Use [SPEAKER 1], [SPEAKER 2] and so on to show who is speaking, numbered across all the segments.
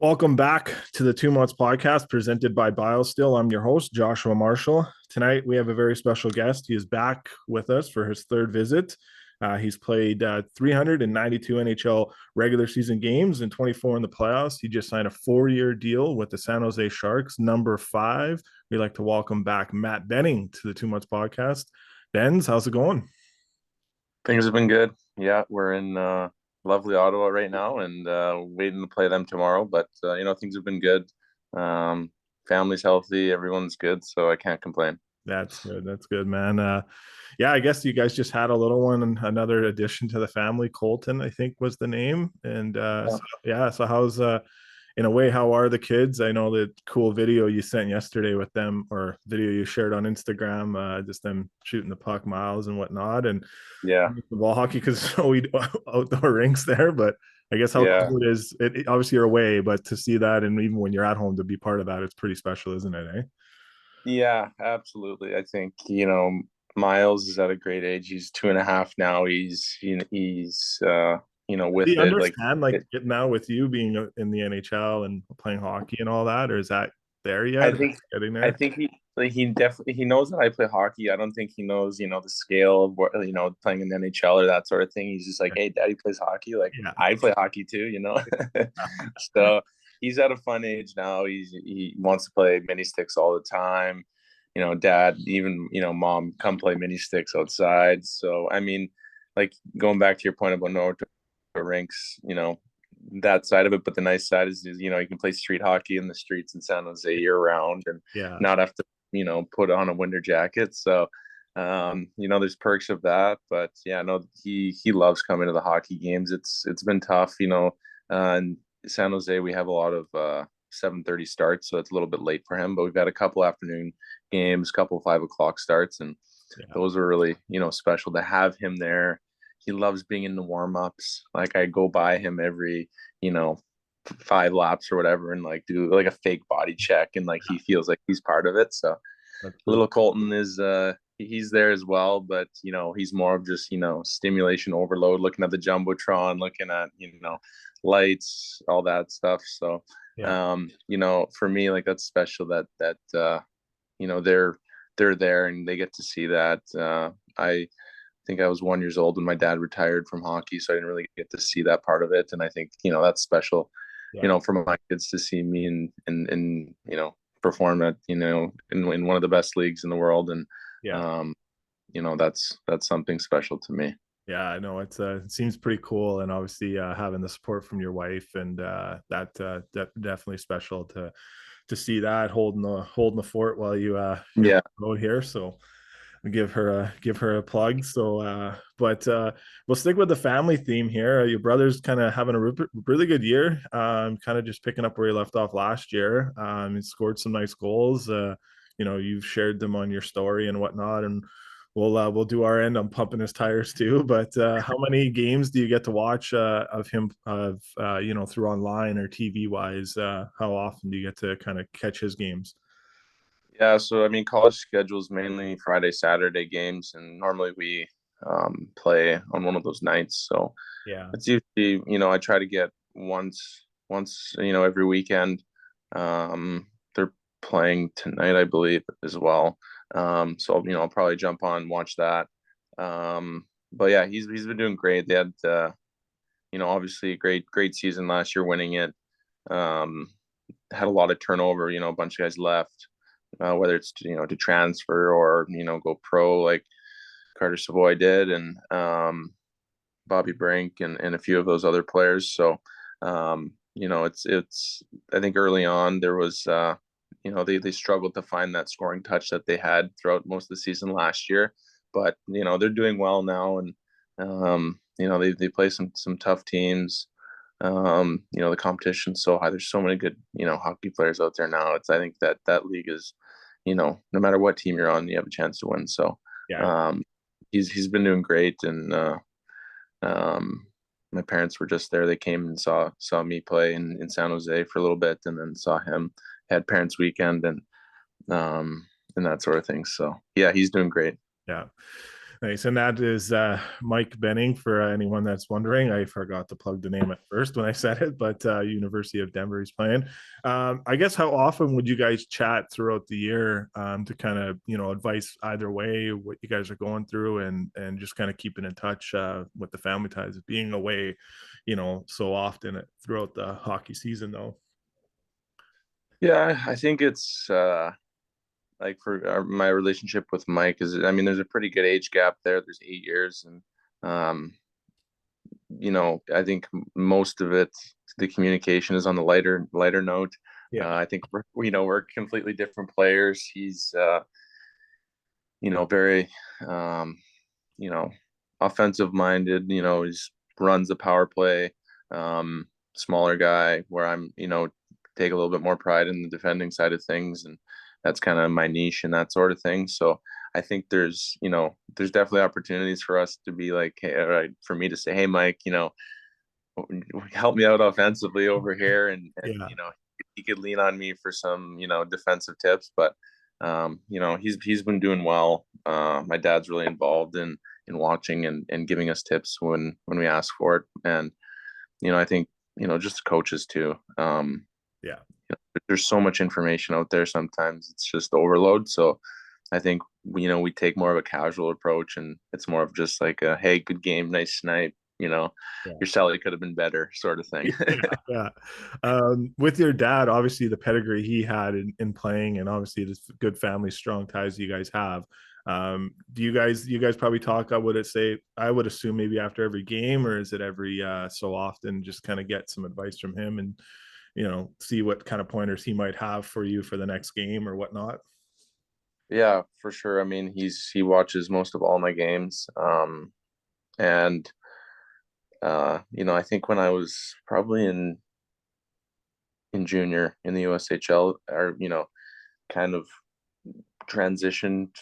[SPEAKER 1] Welcome back to the 2 Months podcast presented by BioSteel. I'm your host, Joshua Marshall. Tonight, we have a very special guest. He is back with us for his third visit. He's played 392 NHL regular season games and 24 in the playoffs. He just signed a 4-year deal with the San Jose Sharks, number 5. We'd like to welcome back Matt Benning to the 2 Months podcast. Benz, how's it going?
[SPEAKER 2] Things have been good. Yeah, we're in lovely Ottawa right now and waiting to play them tomorrow. But things have been good. Um, Family's healthy, everyone's good, so I can't complain.
[SPEAKER 1] That's good. That's good, man. Yeah, I guess you guys just had a little one, another addition to the family. Colton, I think, was the name. And
[SPEAKER 2] Yeah.
[SPEAKER 1] so how's in a way, how are the kids? I know the cool video you sent yesterday with them, or video you shared on Instagram, just them shooting the puck miles and whatnot, and
[SPEAKER 2] Yeah,
[SPEAKER 1] the ball hockey because we outdoor rinks there. But I guess how
[SPEAKER 2] yeah,
[SPEAKER 1] cool it is. Obviously you're away, but to see that, and even when you're at home, to be part of that, it's pretty special, isn't it? Eh?
[SPEAKER 2] yeah, absolutely. I think, Miles is at a great age. He's 2.5 now.
[SPEAKER 1] Do
[SPEAKER 2] with
[SPEAKER 1] you
[SPEAKER 2] it. Like,
[SPEAKER 1] understand like getting now with you being in the NHL and playing hockey and all that, or is that there
[SPEAKER 2] I
[SPEAKER 1] yet? Is
[SPEAKER 2] think
[SPEAKER 1] it getting
[SPEAKER 2] I
[SPEAKER 1] there?
[SPEAKER 2] think he definitely he knows that I play hockey. I don't think he knows, the scale of what, playing in the NHL or that sort of thing. He's just like, hey, daddy plays hockey. Like,
[SPEAKER 1] Yeah.
[SPEAKER 2] I play hockey too. So he's at a fun age now. He wants to play mini sticks all the time. Dad, even, mom, come play mini sticks outside. So I mean, like, going back to your point about no rinks, that side of it. But the nice side is you can play street hockey in the streets in San Jose year round and
[SPEAKER 1] Yeah.
[SPEAKER 2] not have to, put on a winter jacket. So, there's perks of that. But yeah, no, he loves coming to the hockey games. It's been tough, in San Jose we have a lot of 7:30 starts, so it's a little bit late for him. But we've had a couple afternoon games, couple 5 o'clock starts, and
[SPEAKER 1] Yeah.
[SPEAKER 2] those were really, special to have him there. He loves being in the warm ups. Like, I go by him every, you know, 5 laps or whatever, and like do like a fake body check, and like he feels like he's part of it. So
[SPEAKER 1] That's cool.
[SPEAKER 2] little Colton is he's there as well, but he's more of just stimulation overload, looking at the jumbotron, looking at lights, all that stuff. So
[SPEAKER 1] Yeah.
[SPEAKER 2] for me, like, that's special that you know they're they're there and they get to see that. I think I was 1 years old when my dad retired from hockey, so I didn't really get to see that part of it. And I think that's special,
[SPEAKER 1] Yeah.
[SPEAKER 2] for my kids to see me and perform at in one of the best leagues in the world. And
[SPEAKER 1] Yeah.
[SPEAKER 2] um, that's something special to me.
[SPEAKER 1] Yeah, I know it seems pretty cool, and obviously having the support from your wife, and definitely special to see that holding the fort while you're
[SPEAKER 2] Yeah,
[SPEAKER 1] out here. So give her a plug. So, but we'll stick with the family theme here. Your brother's kind of having a really good year. Kind of just picking up where he left off last year. He scored some nice goals. You've shared them on your story and whatnot, and we'll do our end on pumping his tires too. But how many games do you get to watch of him through online or TV wise? How often do you get to kind of catch his games?
[SPEAKER 2] yeah. So I mean, college schedules mainly Friday, Saturday games, and normally we play on one of those nights. So
[SPEAKER 1] Yeah.
[SPEAKER 2] it's usually, I try to get once, every weekend. They're playing tonight, I believe, as well. So, I'll probably jump on and watch that. But yeah, he's been doing great. They had, obviously a great season last year, winning it. Um, had a lot of turnover. A bunch of guys left, whether it's to transfer or go pro, like Carter Savoy did, and Bobby Brink and a few of those other players. So, it's I think early on there was they struggled to find that scoring touch that they had throughout most of the season last year, but they're doing well now, and they play some tough teams. The competition's so high. There's so many good hockey players out there now. I think that league is, no matter what team you're on, you have a chance to win. So
[SPEAKER 1] Yeah.
[SPEAKER 2] um, he's been doing great, and um, my parents were just there. They came and saw me play in San Jose for a little bit, and then saw him. Had parents' weekend, and that sort of thing. So yeah, he's doing great.
[SPEAKER 1] Yeah. Nice. And that is Mike Benning for anyone that's wondering. I forgot to plug the name at first when I said it, but University of Denver he's playing. I guess how often would you guys chat throughout the year to kind of, advice either way, what you guys are going through and just kind of keeping in touch with the family ties, being away, so often throughout the hockey season though?
[SPEAKER 2] Yeah, I think it's like for my relationship with Mike is, I mean, there's a pretty good age gap there. There's 8 years, and um, I think most of it, the communication is on the lighter note.
[SPEAKER 1] Yeah.
[SPEAKER 2] I think we're completely different players. He's very you know offensive minded. He's runs the power play. Smaller guy, where I'm take a little bit more pride in the defending side of things, and that's kind of my niche and that sort of thing. So I think there's definitely opportunities for us to be like, hey, all right, for me to say, hey, Mike, help me out offensively over here, and
[SPEAKER 1] Yeah.
[SPEAKER 2] he could lean on me for some defensive tips, but he's been doing well. My dad's really involved in watching and giving us tips when we ask for it, and I think just coaches too.
[SPEAKER 1] Yeah.
[SPEAKER 2] There's so much information out there. Sometimes it's just overload. So I think we take more of a casual approach, and it's more of just like a, hey, good game, nice snipe.
[SPEAKER 1] Yeah.
[SPEAKER 2] Your Sally could have been better, sort of thing.
[SPEAKER 1] Yeah, yeah. With your dad, obviously the pedigree he had in playing, and obviously the good family, strong ties you guys have. Do you guys probably talk? I would assume maybe after every game, or is it every so often? Just kind of get some advice from him, and see what kind of pointers he might have for you for the next game or whatnot.
[SPEAKER 2] Yeah, for sure. I mean, he watches most of all my games, and I think when I was probably in junior in the USHL, or kind of transitioned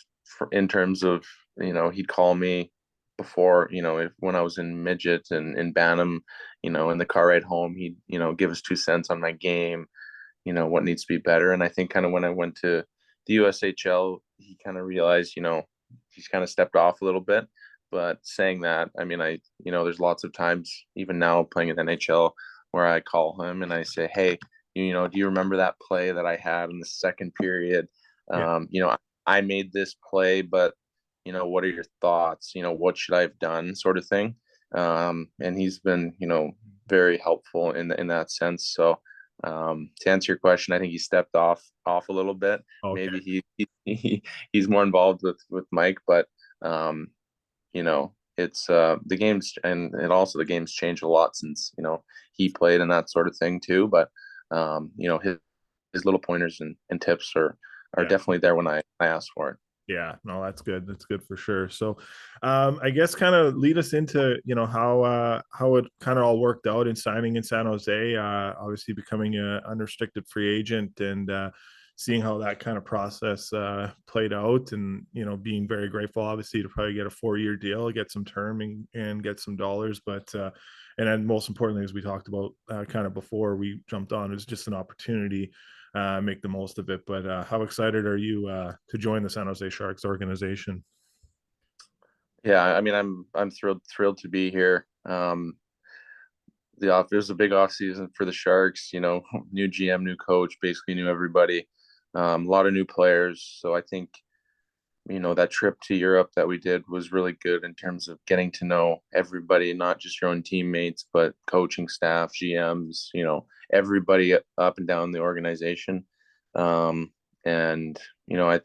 [SPEAKER 2] in terms of he'd call me before if when I was in midget and in Bantam, in the car ride home, he'd give us 2 cents on my game, what needs to be better. And I think kind of when I went to the USHL, he kind of realized he's kind of stepped off a little bit. But saying that, I mean, there's lots of times even now playing in NHL where I call him and I say, hey, do you remember that play that I had in the second period?
[SPEAKER 1] Yeah.
[SPEAKER 2] I made this play, but what are your thoughts? What should I have done, sort of thing. And he's been, very helpful in that sense. So to answer your question, I think he stepped off a little bit.
[SPEAKER 1] Okay.
[SPEAKER 2] Maybe he's more involved with Mike, but it's the games, and also the games changed a lot since he played and that sort of thing too. But his little pointers and tips are
[SPEAKER 1] Yeah.
[SPEAKER 2] definitely there when I ask for it.
[SPEAKER 1] Yeah, no, that's good. That's good for sure. So, I guess kind of lead us into how it kind of all worked out in signing in San Jose. Obviously, becoming an unrestricted free agent and seeing how that kind of process played out, and being very grateful, obviously, to probably get a 4-year deal, get some term and get some dollars. But and then most importantly, as we talked about kind of before we jumped on, it was just an opportunity make the most of it. But how excited are you to join the San Jose Sharks organization?
[SPEAKER 2] Yeah, I mean, I'm thrilled to be here. It was a big off season for the Sharks. New GM, new coach, basically knew everybody. A lot of new players. So I think that trip to Europe that we did was really good in terms of getting to know everybody, not just your own teammates, but coaching staff, GMs, everybody up and down the organization. And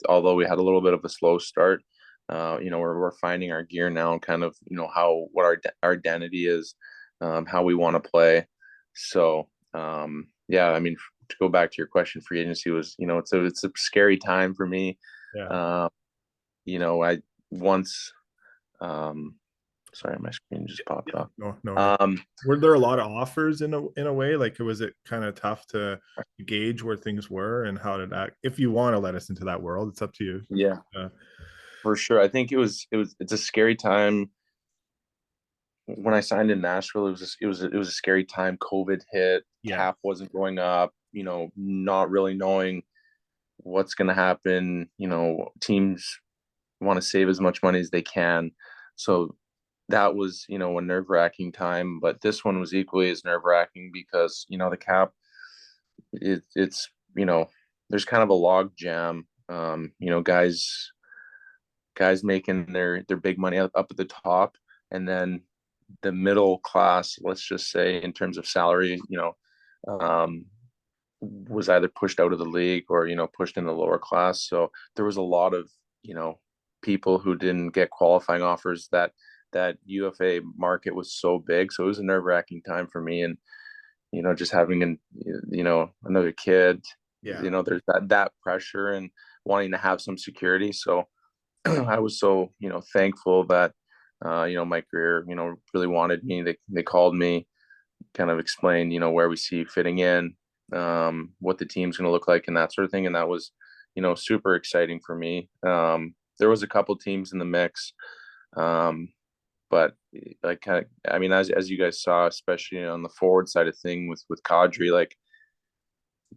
[SPEAKER 2] although we had a little bit of a slow start, we're finding our gear now, kind of what our identity is, how we want to play. So yeah, I mean, to go back to your question, free agency was it's a scary time for me.
[SPEAKER 1] Yeah.
[SPEAKER 2] Um, I once, sorry, my screen just popped
[SPEAKER 1] Yeah.
[SPEAKER 2] up.
[SPEAKER 1] No, no.
[SPEAKER 2] Um,
[SPEAKER 1] Were there a lot of offers in a way? Like, was it kind of tough to gauge where things were and how did that? If you want to let us into that world, it's up to you.
[SPEAKER 2] yeah,
[SPEAKER 1] Uh,
[SPEAKER 2] for sure. I think it's a scary time. When I signed in Nashville, it was a scary time. COVID hit,
[SPEAKER 1] yeah.
[SPEAKER 2] cap wasn't going up, not really knowing what's going to happen. Teams want to save as much money as they can. So that was, a nerve-wracking time, but this one was equally as nerve-wracking because, the cap, it's, there's kind of a log jam. Guys making their big money up at the top, and then the middle class, let's just say in terms of salary, um, was either pushed out of the league or pushed in the lower class. So there was a lot of you know people who didn't get qualifying offers. That UFA market was so big, so it was a nerve wracking time for me, and just having another kid.
[SPEAKER 1] Yeah.
[SPEAKER 2] There's that pressure and wanting to have some security. So I was so thankful that my career really wanted me. They called me, kind of explained where we see fitting in, what the team's going to look like, and that sort of thing. And that was super exciting for me. There was a couple teams in the mix, but like I mean, as you guys saw, especially on the forward side of thing with Kadri, like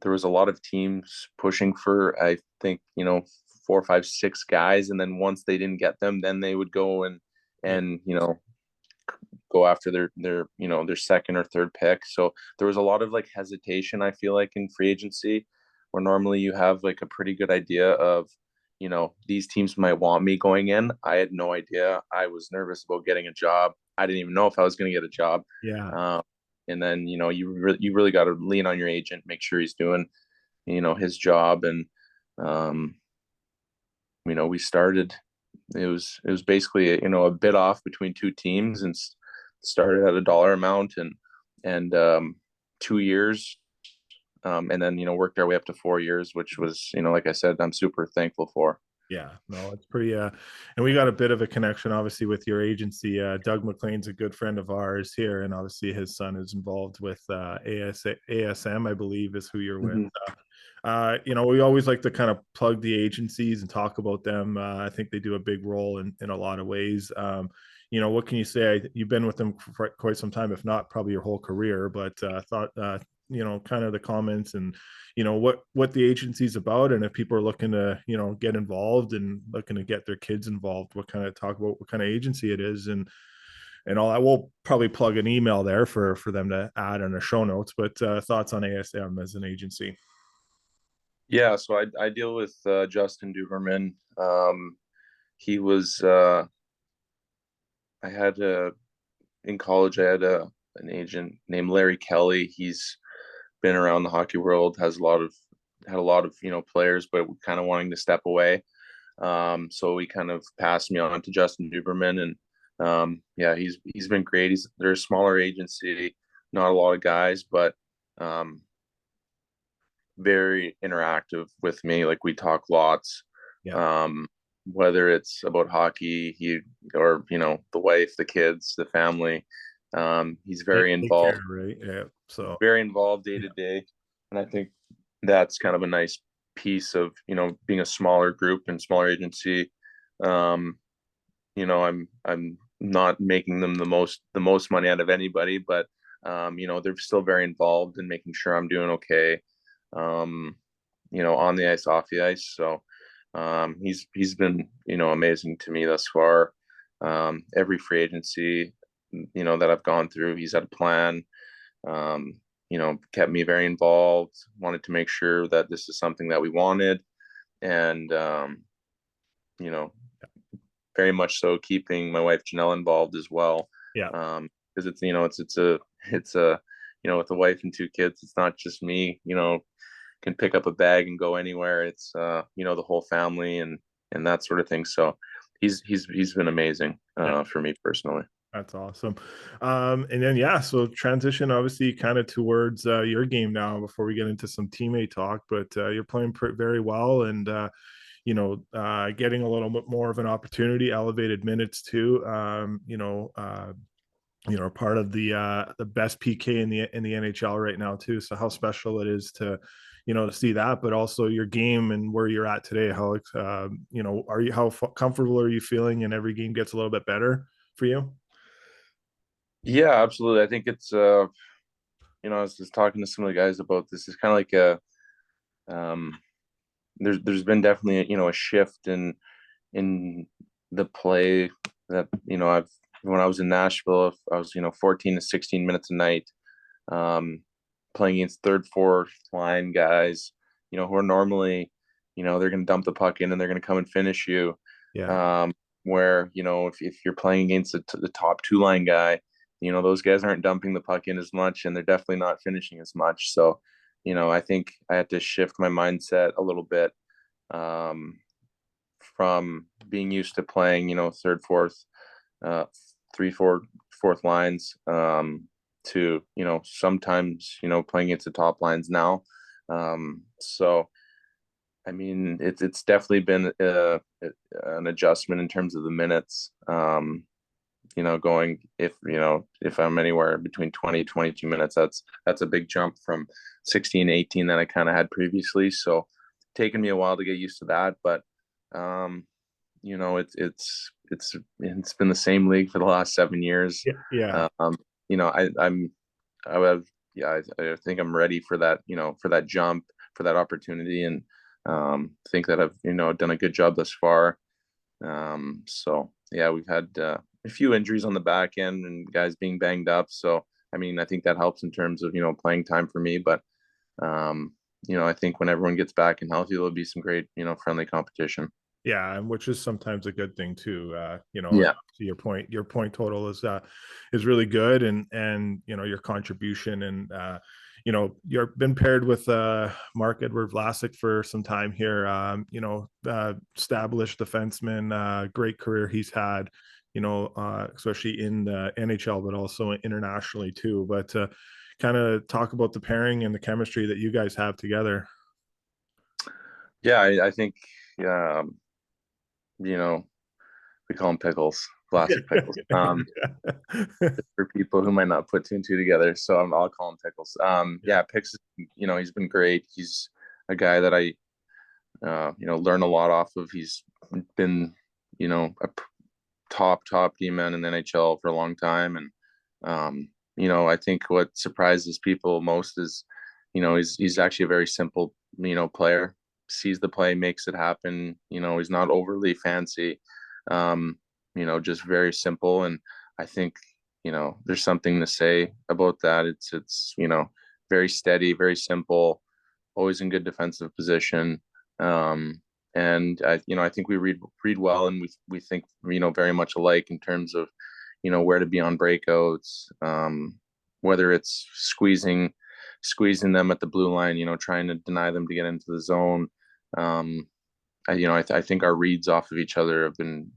[SPEAKER 2] there was a lot of teams pushing for, I think, four, five, six guys, and then once they didn't get them, then they would go
[SPEAKER 1] Yeah.
[SPEAKER 2] and go after their second or third pick. So there was a lot of like hesitation, I feel like, in free agency, where normally you have like a pretty good idea of these teams might want me going in. I had no idea. I was nervous about getting a job. I didn't even know if I was going to get a job.
[SPEAKER 1] Yeah.
[SPEAKER 2] Um, and then you really got to lean on your agent, make sure he's doing his job. And um, we started. It was basically a bid off between two teams, and started at a dollar amount, and 2 years, and then worked our way up to 4 years, which was, like I said, I'm super thankful for.
[SPEAKER 1] Yeah, no, it's pretty and we got a bit of a connection obviously with your agency. Doug McLean's a good friend of ours here, and obviously his son is involved with ASM, I believe is who you're with.
[SPEAKER 2] Mhm.
[SPEAKER 1] We always like to kind of plug the agencies and talk about them. I think they do a big role in a lot of ways. What can you say? You've been with them for quite some time, if not probably your whole career, but thought, kind of the comments and, what the agency's about. And if people are looking to, get involved and looking to get their kids involved, what kind of talk about what kind of agency it is and all that. We'll probably plug an email there for them to add in the show notes, but thoughts on ASM as an agency.
[SPEAKER 2] Yeah, so I deal with Justin Duberman. He was I had in college. I had an agent named Larry Kelly. He's been around the hockey world, has had a lot of players, but kind of wanting to step away. So he kind of passed me on to Justin Duberman, and yeah, he's been great. They're a smaller agency, not a lot of guys, but um, very interactive with me. Like we talk lots,
[SPEAKER 1] Yeah.
[SPEAKER 2] um, whether it's about hockey, or the wife, the kids, the family. He's very
[SPEAKER 1] Take care,
[SPEAKER 2] involved,
[SPEAKER 1] right? Yeah. So
[SPEAKER 2] day
[SPEAKER 1] yeah,
[SPEAKER 2] to day, and I think that's kind of a nice piece of being a smaller group and smaller agency. Um, I'm not making them the most money out of anybody, but they're still very involved in making sure I'm doing okay. Um, on the ice, off the ice. So he's been amazing to me thus far. Every free agency that I've gone through, he's had a plan. Um, kept me very involved. Wanted to make sure that this is something that we wanted, and you know very much so keeping my wife Janelle involved as well.
[SPEAKER 1] yeah,
[SPEAKER 2] Because it's a with a wife and two kids, it's not just me. Can pick up a bag and go anywhere. It's the whole family and that sort of thing. So he's been amazing
[SPEAKER 1] yeah.
[SPEAKER 2] for me personally.
[SPEAKER 1] That's awesome. And then yeah, so transition obviously kind of towards your game now before we get into some teammate talk. But you're playing very well, and getting a little bit more of an opportunity, elevated minutes too. Part of the best PK in the NHL right now too. So how special it is to see that, but also your game and where you're at today. How are you? How comfortable are you feeling? And every game gets a little bit better for you.
[SPEAKER 2] Yeah, absolutely. I think it's I was just talking to some of the guys about this. It's kind of like um there's been definitely a shift in the play that, I've when I was in Nashville, if I was, 14 to 16 minutes a night, um, playing against third, fourth line guys, who are normally, they're going to dump the puck in and they're going to come and finish you.
[SPEAKER 1] Yeah.
[SPEAKER 2] Um, where, if you're playing against the top two line guy, those guys aren't dumping the puck in as much and they're definitely not finishing as much. So, I think I had to shift my mindset a little bit, um, from being used to playing, third, fourth, uh, three, fourth lines, to, sometimes, playing into top lines now. So, I mean, it's definitely been an adjustment in terms of the minutes. Going, if I'm anywhere between 20, 22 minutes, that's a big jump from 16, 18 that I kind of had previously. So taken me a while to get used to that, but um, it's been the same league for the last 7 years.
[SPEAKER 1] Yeah. Yeah.
[SPEAKER 2] Um, I have, yeah, I think I'm ready for that, for that jump, for that opportunity, and think that I've, done a good job thus far. So yeah, we've had a few injuries on the back end and guys being banged up. So I mean, I think that helps in terms of, playing time for me. But um, I think when everyone gets back and healthy, there'll be some great, friendly competition.
[SPEAKER 1] Yeah, and which is sometimes a good thing too.
[SPEAKER 2] Yeah.
[SPEAKER 1] To your point total is really good, and your contribution, and you've been paired with Marc-Edouard Vlasic for some time here. Established defenseman, great career he's had. Especially in the NHL, but also internationally too. But kind of talk about the pairing and the chemistry that you guys have together.
[SPEAKER 2] Yeah, I think, um, we call them pickles, classic pickles. For people who might not put two and two together, so I'll call them pickles.
[SPEAKER 1] Yeah.
[SPEAKER 2] Yeah, Pix, he's been great. He's a guy that I, learn a lot off of. He's been, a top D man in the NHL for a long time, and I think what surprises people most is, he's actually a very simple, player. Sees the play, makes it happen. He's not overly fancy. Um, just very simple. And I think, there's something to say about that. It's very steady, very simple, always in good defensive position. Um, and I think we read well, and we think, very much alike in terms of, where to be on breakouts, whether it's squeezing them at the blue line, trying to deny them to get into the zone. Um, I think our reads off of each other have been,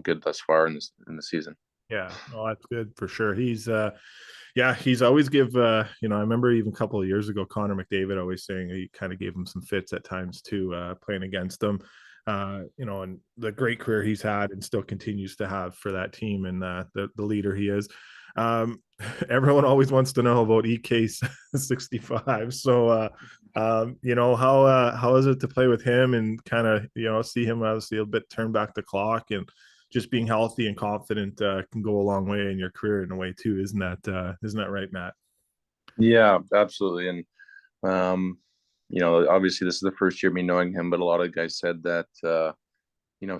[SPEAKER 2] good thus far in the season.
[SPEAKER 1] Yeah, no, that's good for sure. He's always give I remember even a couple of years ago, Connor McDavid always saying he kind of gave him some fits at times too, playing against him. And the great career he's had and still continues to have for that team, and the leader he is. Um, Everyone always wants to know about EK 65. So how is it to play with him and kind of see him obviously a bit turn back the clock, and just being healthy and confident can go a long way in your career in a way too. Isn't that right, Matt?
[SPEAKER 2] Yeah, absolutely. And obviously this is the first year me knowing him, but a lot of guys said that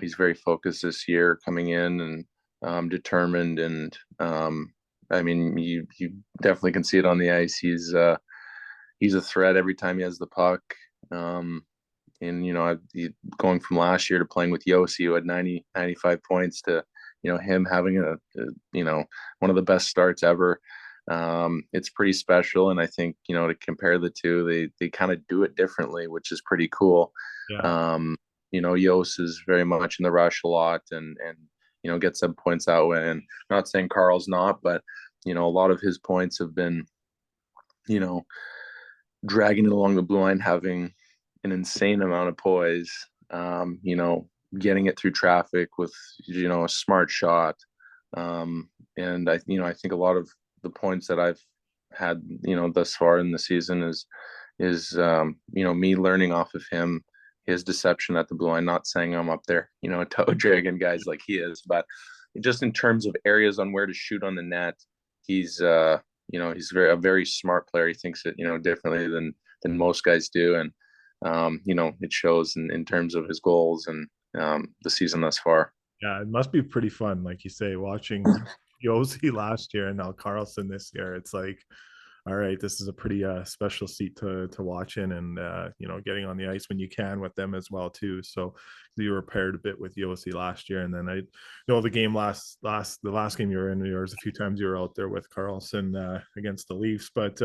[SPEAKER 2] he's very focused this year coming in, and determined, and I mean, you definitely can see it on the ice. He's a threat every time he has the puck. And going from last year to playing with Yossi, who had 95 points, to him having one of the best starts ever. It's pretty special, and I think to compare the two, they kind of do it differently, which is pretty cool.
[SPEAKER 1] Yeah.
[SPEAKER 2] Yos is very much in the rush a lot, and gets some points that way. And not saying Carl's not, but a lot of his points have been you know dragging it along the blue line, having an insane amount of poise, getting it through traffic with, a smart shot. And I think a lot of the points that I've had, thus far in the season is me learning off of him, his deception at the blue line. Not saying I'm up there, toe dragging guys like he is, but just in terms of areas on where to shoot on the net, he's he's a very smart player. He thinks it, differently than most guys do. And it shows in terms of his goals and the season thus far.
[SPEAKER 1] Yeah, it must be pretty fun, like you say, watching Josie last year and now Carlson this year. It's like, all right, this is a pretty special seat to watch in, and getting on the ice when you can with them as well too. So you were paired a bit with Yossi last year, and then I know the game the last game you were in, there was a few times you were out there with Carlson against the Leafs, but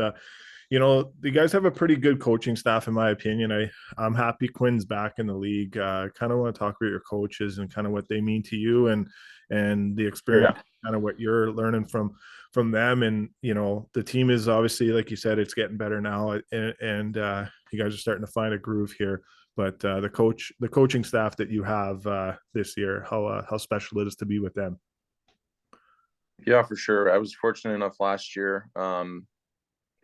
[SPEAKER 1] the guys have a pretty good coaching staff in my opinion. I'm happy Quinn's back in the league. Kind of want to talk about your coaches and kind of what they mean to you, and the experience,
[SPEAKER 2] Yeah.
[SPEAKER 1] kind of what you're learning from them. And the team is obviously, like you said, it's getting better now, and you guys are starting to find a groove here. But the coaching staff that you have this year, how special it is to be with them.
[SPEAKER 2] Yeah, for sure. I was fortunate enough last year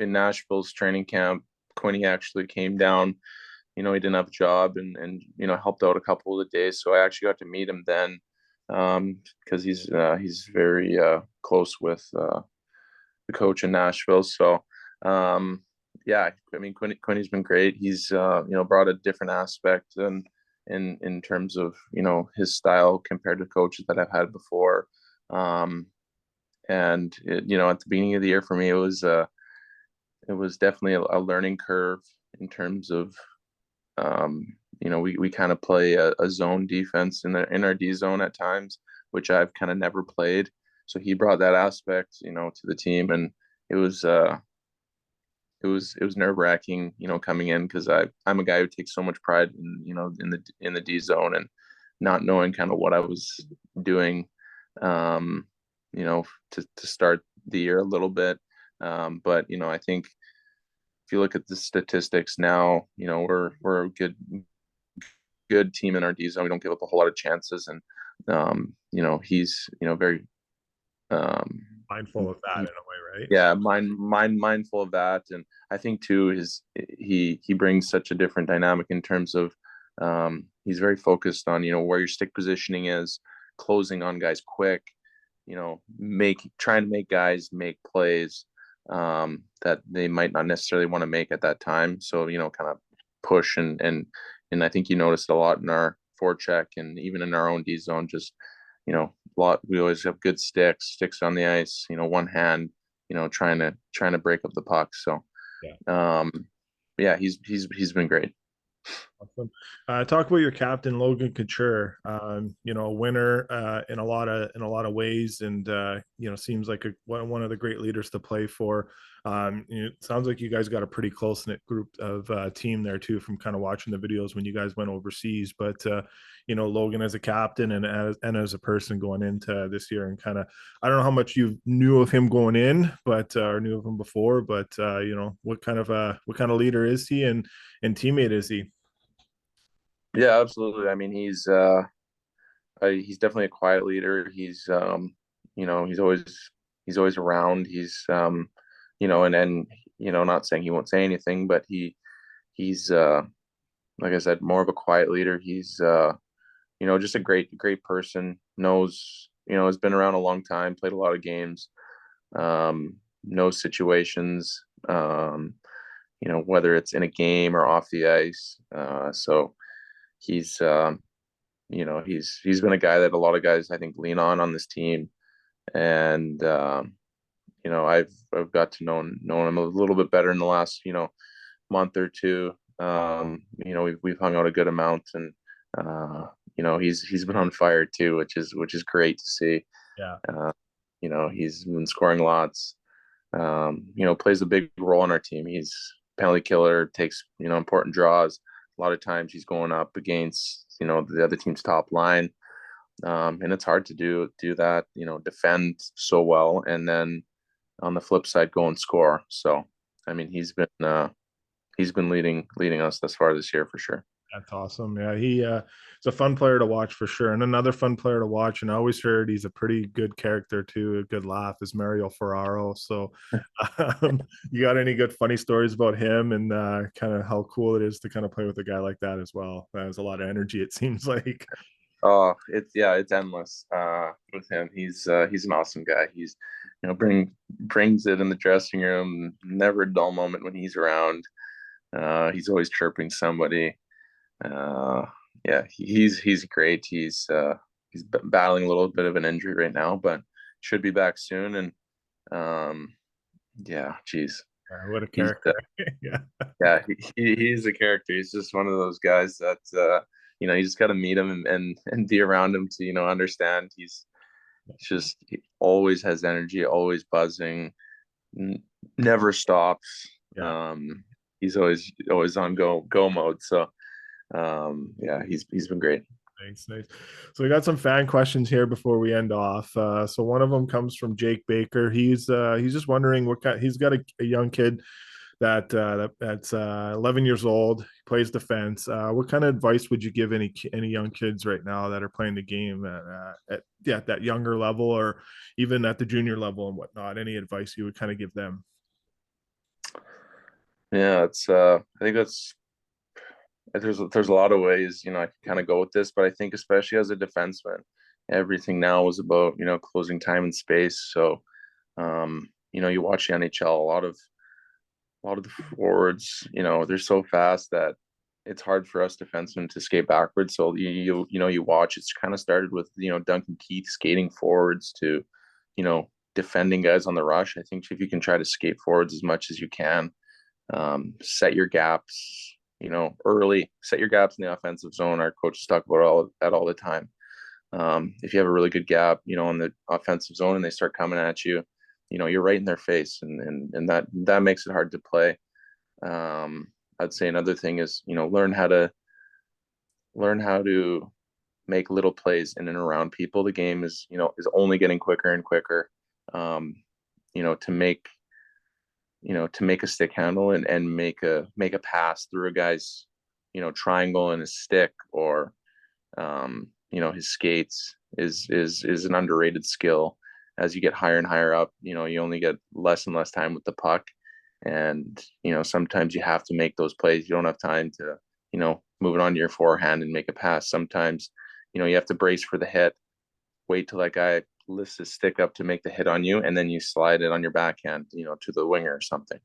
[SPEAKER 2] in Nashville's training camp. Quinny actually came down. He didn't have a job and helped out a couple of the days. So I actually got to meet him then because he's very close with the coach in Nashville. So yeah, I mean Quinny's been great. He's brought a different aspect and in terms of his style compared to coaches that I've had before. And at the beginning of the year for me, it was definitely a learning curve in terms of we kind of play a zone defense in our D zone at times, which I've kind of never played. So he brought that aspect, to the team, and it was it was nerve wracking, coming in because I'm a guy who takes so much pride in the D zone and not knowing kind of what I was doing, um, to start the year a little bit. But I think if you look at the statistics now, we're a good team in our D zone. We don't give up a whole lot of chances, and he's very
[SPEAKER 1] Mindful of that in a way, right?
[SPEAKER 2] yeah, mindful of that. And I think too is he brings such a different dynamic in terms of he's very focused on where your stick positioning is, closing on guys quick, trying to make guys make plays that they might not necessarily want to make at that time. So kind of push and I think you noticed a lot in our forecheck and even in our own D zone. Just we always have good sticks on the ice. One hand, trying to break up the puck. So
[SPEAKER 1] Yeah.
[SPEAKER 2] um, yeah, he's been great.
[SPEAKER 1] Awesome. Talk about your captain, Logan Couture. A winner in a lot of ways, and seems like one of the great leaders to play for. It sounds like you guys got a pretty close knit group of team there too, from kind of watching the videos when you guys went overseas. But Logan as a captain and as a person going into this year, and kind of, I don't know how much you knew of him going in, but or knew of him before, but what kind of leader is he, and teammate is he?
[SPEAKER 2] Yeah, absolutely. I mean, he's definitely a quiet leader. He's always around. And not saying he won't say anything, but he's like I said, more of a quiet leader. He's just a great person. Has been around a long time, played a lot of games, knows situations. Whether it's in a game or off the ice. So he's he's been a guy that a lot of guys I think lean on this team, and I've got to know him a little bit better in the last month or two. We've hung out a good amount, and he's been on fire too, which is great to see.
[SPEAKER 1] Yeah.
[SPEAKER 2] He's been scoring lots. Plays a big role in our team. He's penalty killer, takes important draws. A lot of times he's going up against the other team's top line, and it's hard to do that. Defend so well, and then on the flip side, go and score. So I mean, he's been leading us thus far this year for sure.
[SPEAKER 1] That's awesome. Yeah, he's a fun player to watch for sure. And another fun player to watch, and I always heard he's a pretty good character too, a good laugh, is Mario Ferraro. So you got any good funny stories about him, and kind of how cool it is to kind of play with a guy like that as well? There's a lot of energy, it seems like.
[SPEAKER 2] Oh, it's endless with him. He's an awesome guy. He's brings it in the dressing room. Never a dull moment when he's around. He's always chirping somebody. Yeah, he's great. he's battling a little bit of an injury right now, but should be back soon. And yeah, geez,
[SPEAKER 1] What a
[SPEAKER 2] he's
[SPEAKER 1] character. Yeah.
[SPEAKER 2] yeah, he's a character. He's just one of those guys that you just got to meet him and be around him to understand. He always has energy, always buzzing, never stops.
[SPEAKER 1] Yeah.
[SPEAKER 2] He's always on go mode. So yeah, he's been great.
[SPEAKER 1] Nice, nice. So we got some fan questions here before we end off. So one of them comes from Jake Baker. He's just wondering what kind. He's got a young kid that's 11 years old. He plays defense. What kind of advice would you give any young kids right now that are playing the game at that younger level, or even at the junior level and whatnot? Any advice you would kind of give them?
[SPEAKER 2] Yeah, it's I think there's a lot of ways I can kind of go with this, but I think especially as a defenseman, everything now is about closing time and space. So you watch the NHL, a lot of the forwards, they're so fast that it's hard for us defensemen to skate backwards. So you watch, it's kind of started with Duncan Keith skating forwards to defending guys on the rush. I think if you can try to skate forwards as much as you can, set your gaps, early, set your gaps in the offensive zone. Our coaches talk about all the time. If you have a really good gap, in the offensive zone and they start coming at you, you're right in their face, and that makes it hard to play. I'd say another thing is, learn how to make little plays in and around people. The game is only getting quicker and quicker. Um, to make a stick handle and make a pass through a guy's triangle and his stick, or his skates is an underrated skill. As you get higher and higher up, you only get less and less time with the puck, and sometimes you have to make those plays. You don't have time to move it onto your forehand and make a pass. Sometimes you have to brace for the hit, wait till that guy lifts his stick up to make the hit on you, and then you slide it on your backhand to the winger or something.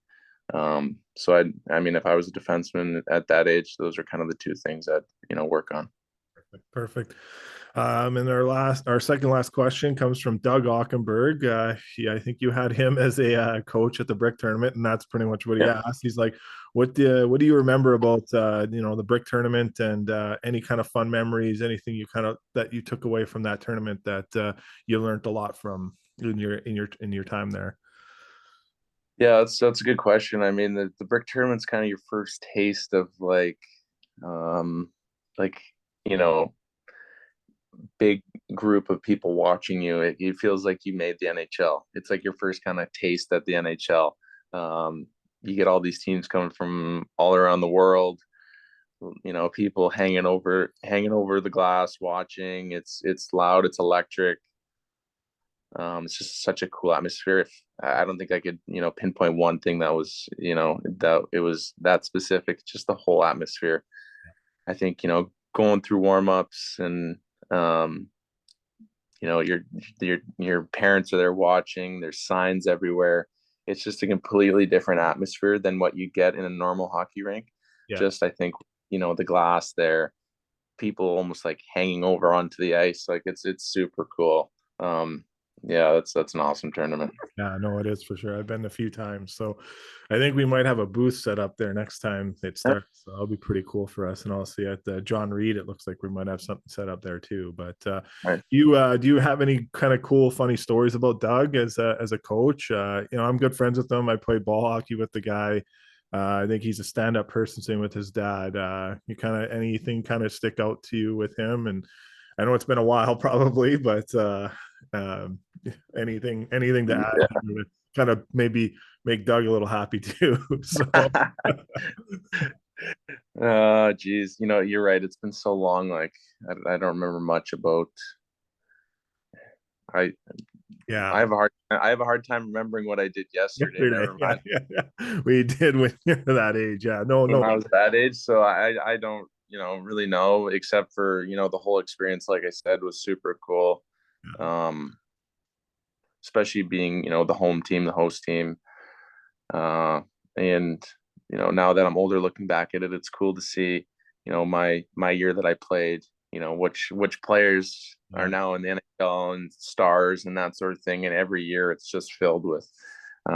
[SPEAKER 2] So I mean, if I was a defenseman at that age, those are kind of the two things that work on.
[SPEAKER 1] Perfect. And our second last question comes from Doug Ockenberg. Yeah, I think you had him as a coach at the Brick Tournament, and that's pretty much what he
[SPEAKER 2] Yeah.
[SPEAKER 1] asked. He's like, what do you remember about the Brick Tournament, and any kind of fun memories, anything that you took away from that tournament that you learned a lot from in your time there?
[SPEAKER 2] Yeah, that's a good question. I mean, the Brick Tournament's kind of your first taste of um, like you know, big group of people watching you. It feels like you made the NHL. It's like your first kind of taste at the NHL. You get all these teams coming from all around the world. People hanging over the glass watching. It's loud. It's electric. It's just such a cool atmosphere. I don't think I could pinpoint one thing that was that it was that specific. Just the whole atmosphere. I think going through warm-ups and um, your parents are there watching. There's signs everywhere. It's just a completely different atmosphere than what you get in a normal hockey rink.
[SPEAKER 1] Yeah.
[SPEAKER 2] Just I think the glass there, people almost like hanging over onto the ice. Like it's super cool. Yeah, that's an awesome tournament.
[SPEAKER 1] Yeah, no, it is for sure. I've been a few times, so I think we might have a booth set up there next time it starts. So that'll be pretty cool for us. And also at the John Reed, it looks like we might have something set up there too. But
[SPEAKER 2] Right.
[SPEAKER 1] do you have any kind of cool, funny stories about Doug as a coach? I'm good friends with him. I played ball hockey with the guy. I think he's a stand-up person, same with his dad. You kind of anything kind of stick out to you with him? And I know it's been a while, probably, but um, anything to add to kind of maybe make Doug a little happy too. So
[SPEAKER 2] Geez, you're right. It's been so long. Like I don't remember much about. I
[SPEAKER 1] yeah,
[SPEAKER 2] I have a hard time remembering what I did yesterday.
[SPEAKER 1] yesterday,
[SPEAKER 2] Never
[SPEAKER 1] yeah,
[SPEAKER 2] mind
[SPEAKER 1] yeah, yeah. We did when you're that age. Yeah, no,
[SPEAKER 2] when
[SPEAKER 1] no,
[SPEAKER 2] I was that age. So I don't really know, except for the whole experience. Like I said, was super cool. Um, Especially being the home team, the host team, and now that I'm older, looking back at it, it's cool to see my year that I played. which players are
[SPEAKER 1] Yeah.
[SPEAKER 2] now in the NHL and stars and that sort of thing. And every year it's just filled with, you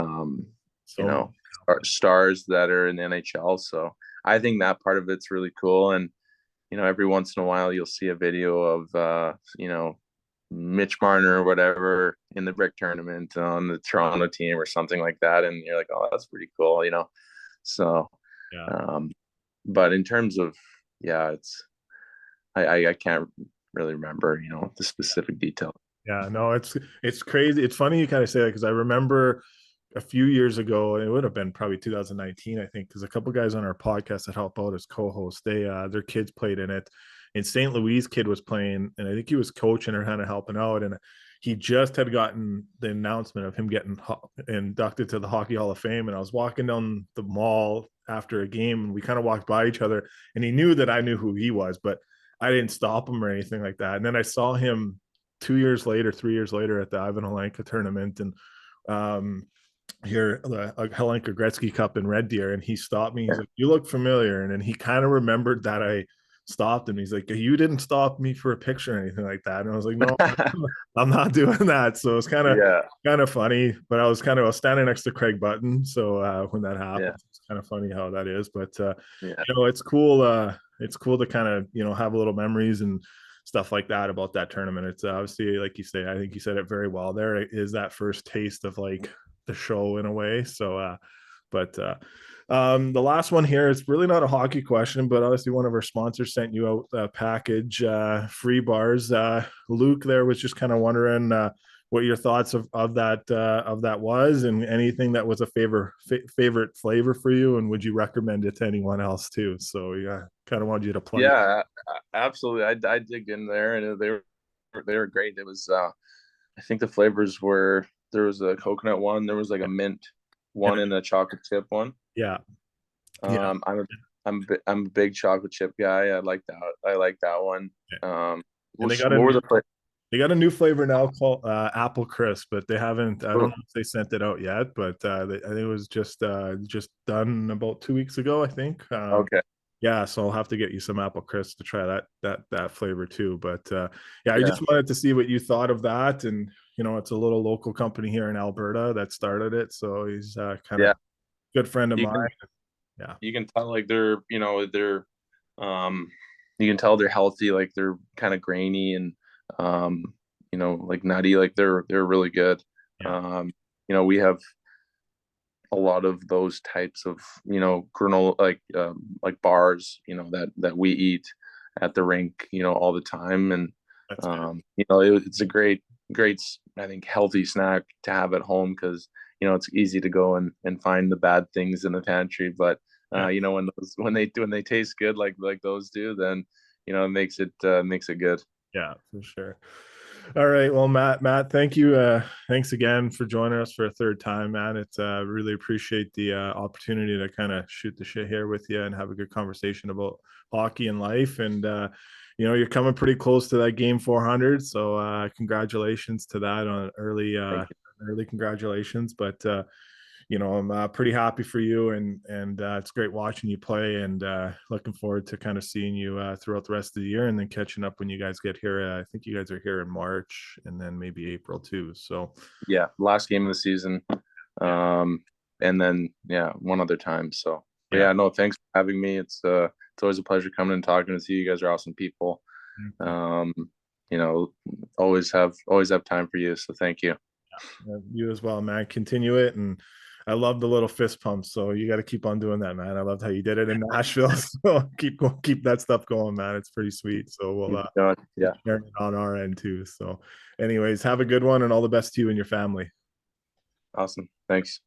[SPEAKER 1] So many
[SPEAKER 2] know,
[SPEAKER 1] talented.
[SPEAKER 2] stars that are in the NHL. So I think that part of it's really cool. And, every once in a while you'll see a video of, Mitch Marner or whatever in the brick tournament on the Toronto team or something like that. And you're like, oh, that's pretty cool. So,
[SPEAKER 1] Yeah.
[SPEAKER 2] um, but in terms of, yeah, I can't really remember, the specific detail.
[SPEAKER 1] Yeah, no, it's crazy. It's funny you kind of say that because I remember a few years ago, it would have been probably 2019, I think, because a couple guys on our podcast that help out as co-hosts, their kids played in it. And St. Louis kid was playing, and I think he was coaching or kind of helping out. And he just had gotten the announcement of him getting inducted to the Hockey Hall of Fame. And I was walking down the mall after a game, and we kind of walked by each other, and he knew that I knew who he was, but I didn't stop him or anything like that. And then I saw him 2 years later, 3 years later at the Ivan Holenka tournament, and here the Helenka Gretzky Cup in Red Deer, and he stopped me. He's like, "You look familiar," and then he kind of remembered that I stopped him. He's like, "You didn't stop me for a picture or anything like that," and I was like, "No, I'm not doing that." So it's
[SPEAKER 2] Yeah,
[SPEAKER 1] kind of funny, but I was standing next to Craig Button, so when that
[SPEAKER 2] yeah,
[SPEAKER 1] happens, it's kind of funny how that is. But
[SPEAKER 2] yeah,
[SPEAKER 1] it's cool. It's cool to kind of have a little memories and stuff like that about that tournament. It's obviously, like you say, I think you said it very well. There is that first taste of like the show in a way. So, but the last one here is really not a hockey question, but obviously one of our sponsors sent you out a package, free bars. Luke there was just kind of wondering what your thoughts of that was, and anything that was a favorite flavor for you, and would you recommend it to anyone else too? So yeah, kind of wanted you to plug it.
[SPEAKER 2] yeah, absolutely. I dig in there, and they were great. It was, I think the flavors were, there was a coconut one, there was like a mint
[SPEAKER 1] And
[SPEAKER 2] one, and a chocolate chip one.
[SPEAKER 1] yeah, yeah,
[SPEAKER 2] I'm a big chocolate chip guy. I like that one.
[SPEAKER 1] and
[SPEAKER 2] What were the
[SPEAKER 1] they got a new flavor now called apple crisp, but they haven't. I don't know if they sent it out yet, but I think it was just done about 2 weeks ago. I think.
[SPEAKER 2] Okay.
[SPEAKER 1] Yeah, so I'll have to get you some apple crisp to try that flavor too. But yeah, I
[SPEAKER 2] Yeah.
[SPEAKER 1] just wanted to see what you thought of that, and it's a little local company here in Alberta that started it, so he's kind of
[SPEAKER 2] Yeah.
[SPEAKER 1] good friend of
[SPEAKER 2] You
[SPEAKER 1] mine.
[SPEAKER 2] can
[SPEAKER 1] Yeah,
[SPEAKER 2] you can tell like um you can tell they're healthy, like they're kind of grainy and um like nutty, like they're really good.
[SPEAKER 1] yeah,
[SPEAKER 2] Um we have a lot of those types of granola, like bars, that we eat at the rink, all the time. And
[SPEAKER 1] that's good.
[SPEAKER 2] it's a great, I think, healthy snack to have at home, because it's easy to go and find the bad things in the pantry. But
[SPEAKER 1] Yeah,
[SPEAKER 2] when they taste good, like those do, then it makes it good.
[SPEAKER 1] yeah, for sure. All right. Well, Matt, thank you. Thanks again for joining us for a third time, man. It's really appreciate the opportunity to kind of shoot the shit here with you and have a good conversation about hockey and life. And you're coming pretty close to that game 400. So congratulations to that on
[SPEAKER 2] Thank you.
[SPEAKER 1] early congratulations. But I'm pretty happy for you, and it's great watching you play, and looking forward to kind of seeing you throughout the rest of the year, and then catching up when you guys get here. I think you guys are here in March, and then maybe April too. So
[SPEAKER 2] Yeah, last game of the season.
[SPEAKER 1] yeah,
[SPEAKER 2] um and then, yeah, one other time. So, but
[SPEAKER 1] yeah,
[SPEAKER 2] yeah, no, thanks for having me. It's always a pleasure coming and talking to you. You guys are awesome people.
[SPEAKER 1] thank you.
[SPEAKER 2] um you know always have time for you, so thank you.
[SPEAKER 1] You as well, man. Continue it, and I love the little fist pumps. So you got to keep on doing that, man. I loved how you did it in Nashville. So keep that stuff going, man. It's pretty sweet. So we'll
[SPEAKER 2] Yeah,
[SPEAKER 1] sharing it on our end too. So, anyways, have a good one, and all the best to you and your family.
[SPEAKER 2] awesome, thanks.